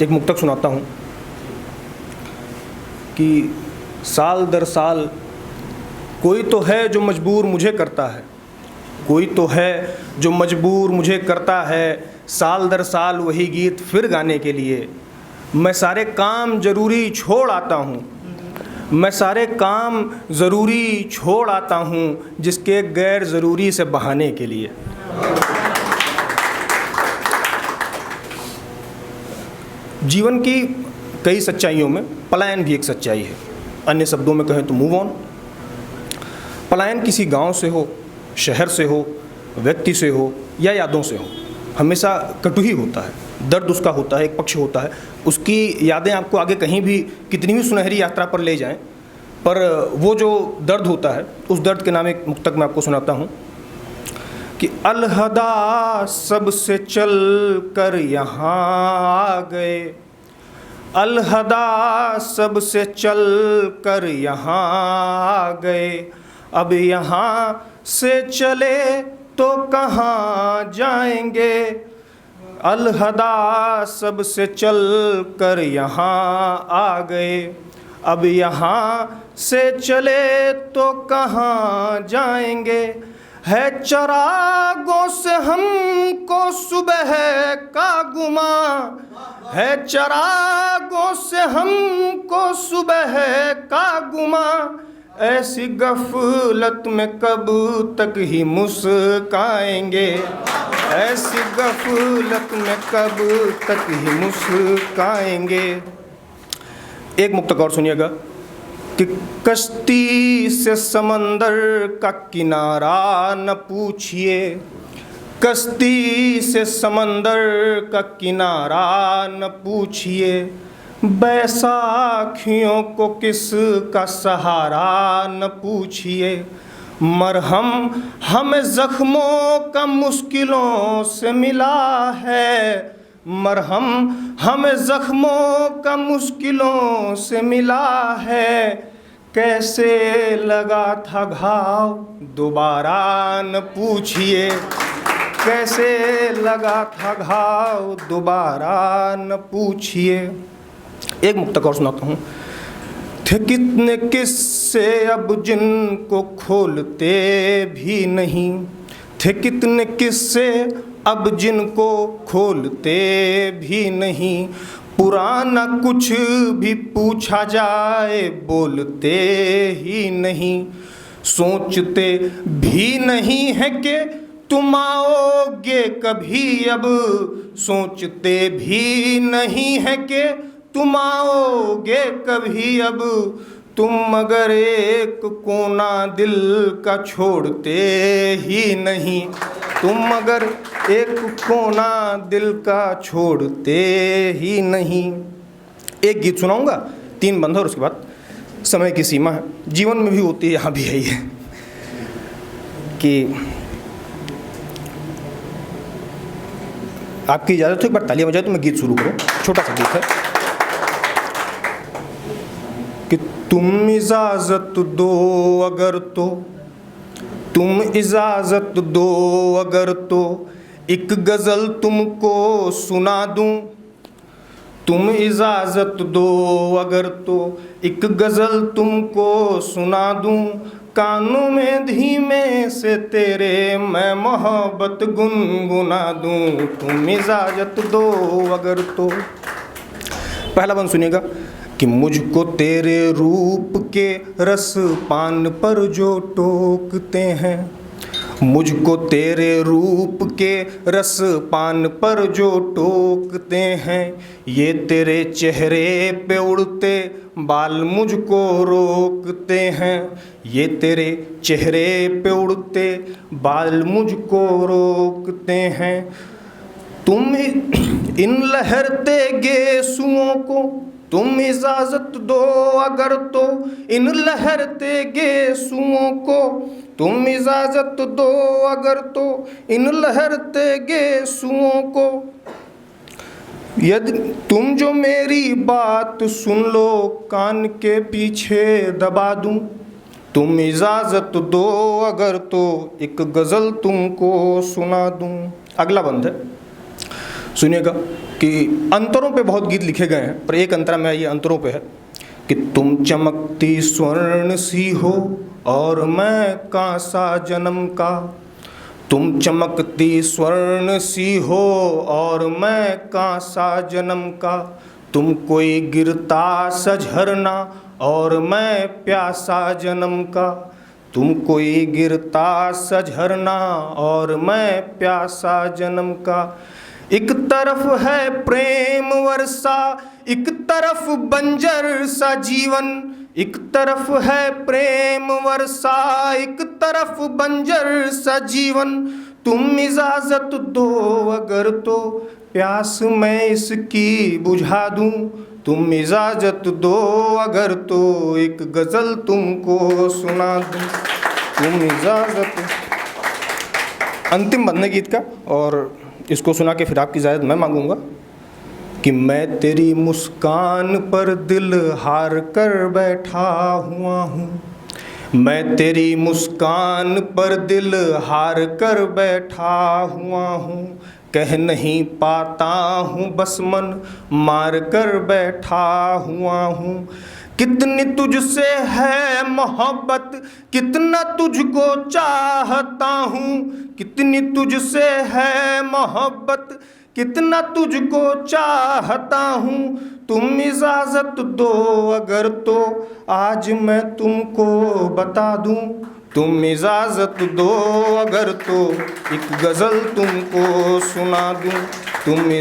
एक मुक्तक सुनाता हूँ कि साल दर साल कोई तो है जो मजबूर मुझे करता है, कोई तो है जो मजबूर मुझे करता है, साल दर साल वही गीत फिर गाने के लिए। मैं सारे काम ज़रूरी छोड़ आता हूँ, मैं सारे काम ज़रूरी छोड़ आता हूँ, जिसके गैर ज़रूरी से बहाने के लिए। जीवन की कई सच्चाइयों में पलायन भी एक सच्चाई है। अन्य शब्दों में कहें तो मूव ऑन। पलायन किसी गांव से हो, शहर से हो, व्यक्ति से हो या यादों से हो, हमेशा कटु ही होता है। दर्द उसका होता है, एक पक्ष होता है। उसकी यादें आपको आगे कहीं भी कितनी भी सुनहरी यात्रा पर ले जाएं, पर वो जो दर्द होता है, उस दर्द के नाम एक मुक्तक मैं आपको सुनाता हूँ कि अलहदा सबसे चल कर यहाँ आ गए, अलहदा सबसे चल कर यहाँ आ गए, अब यहाँ से चले तो कहाँ जाएंगे, अलहदा सबसे चल कर यहाँ आ गए, अब यहाँ से चले तो कहाँ जाएंगे, है चरागों से हमको सुबह का गुमा, है चरागों से हमको सुबह का गुमा, ऐसी गफलत में कब तक ही मुस्काएंगे, ऐसी गफलत में कब तक ही मुस्काएंगे। एक मुक्तक और सुनिएगा कि कश्ती से समंदर का किनारा न पूछिए, कश्ती से समंदर का किनारा न पूछिए, बैसाखियों को किसका सहारा न पूछिए, मरहम हमें ज़ख्मों का मुश्किलों से मिला है, मरहम हमें ज़ख्मों का मुश्किलों से मिला है, कैसे लगा था घाव दोबारा न पूछिए, कैसे लगा था घाव दोबारा न पूछिए। एक मुक्तक और सुनाता हूँ। थे कितने किस्से अब जिनको खोलते भी नहीं, थे कितने किस्से अब जिनको खोलते भी नहीं, पुराना कुछ भी पूछा जाए बोलते ही नहीं, सोचते भी नहीं है कि तुम आओगे कभी अब, सोचते भी नहीं है कि तुम आओगे कभी अब, तुम मगर एक कोना दिल का छोड़ते ही नहीं, तुम मगर एक कोना दिल का छोड़ते ही नहीं। एक गीत सुनाऊंगा, 3 बंद और उसके बाद समय की सीमा है, जीवन में भी होती है, यहाँ भी है ये कि आपकी इजाज़त हो एक बार तालियां बजाए तो मैं गीत शुरू करूँ। छोटा सा गीत है कि तुम इजाज़त दो अगर तो, तुम इजाज़त दो अगर तो, एक गज़ल तुमको सुना दूँ, तुम इजाज़त दो अगर तो, एक गज़ल तुमको सुना दूँ, कानों में धीमे से तेरे मैं मोहब्बत गुनगुना दूँ, तुम इजाज़त दो अगर तो। पहला बंद सुनिएगा कि मुझको तेरे रूप के रस पान पर जो टोकते हैं, मुझको तेरे रूप के रस पान पर जो टोकते हैं, ये तेरे चेहरे पे उड़ते बाल मुझको रोकते हैं, ये तेरे चेहरे पे उड़ते बाल मुझको रोकते हैं, तुम इन लहरते गेसुओं को तुम इजाज़त दो अगर तो, इन लहरते गेसुओं को तुम इजाज़त दो अगर तो, इन लहरते गेसुओं को, यदि तुम जो मेरी बात सुन लो कान के पीछे दबा दूं, तुम इजाज़त दो अगर तो एक गज़ल तुमको सुना दूं। अगला बंद है, सुनिएगा कि अंतरों पे बहुत गीत लिखे गए हैं, पर एक अंतरा में ये अंतरों पे है कि तुम चमकती स्वर्ण सी हो और मैं कांसा जन्म का। तुम चमकती स्वर्ण सी हो और मैं कांसा जन्म का। तुम कोई गिरता सा झरना और मैं प्यासा जन्म का। तुम कोई गिरता सा झरना और मैं प्यासा जन्म का। एक तरफ है प्रेम वर्षा, एक तरफ बंजर सा जीवन। एक तरफ है प्रेम वर्षा, एक तरफ बंजर सा जीवन। तुम इजाजत दो अगर तो प्यास मैं इसकी बुझा दूं। तुम इजाजत दो अगर तो एक गज़ल तुमको सुना दूं। तुम इजाजत। अंतिम बंद है गीत का, और इसको सुना के फिर आपकी इजाज़त मैं मांगूंगा कि मैं तेरी मुस्कान पर दिल हार कर बैठा हुआ हूँ। मैं तेरी मुस्कान पर दिल हार कर बैठा हुआ हूँ। कह नहीं पाता हूँ बस मन मार कर बैठा हुआ हूँ। कितनी तुझसे है मोहब्बत, कितना तुझको चाहता हूँ। कितनी तुझसे है मोहब्बत, कितना तुझको चाहता हूँ। तुम इजाज़त दो अगर तो आज मैं तुमको बता दूँ। तुम इजाज़त दो अगर तो एक गज़ल तुमको सुना दूँ। तुम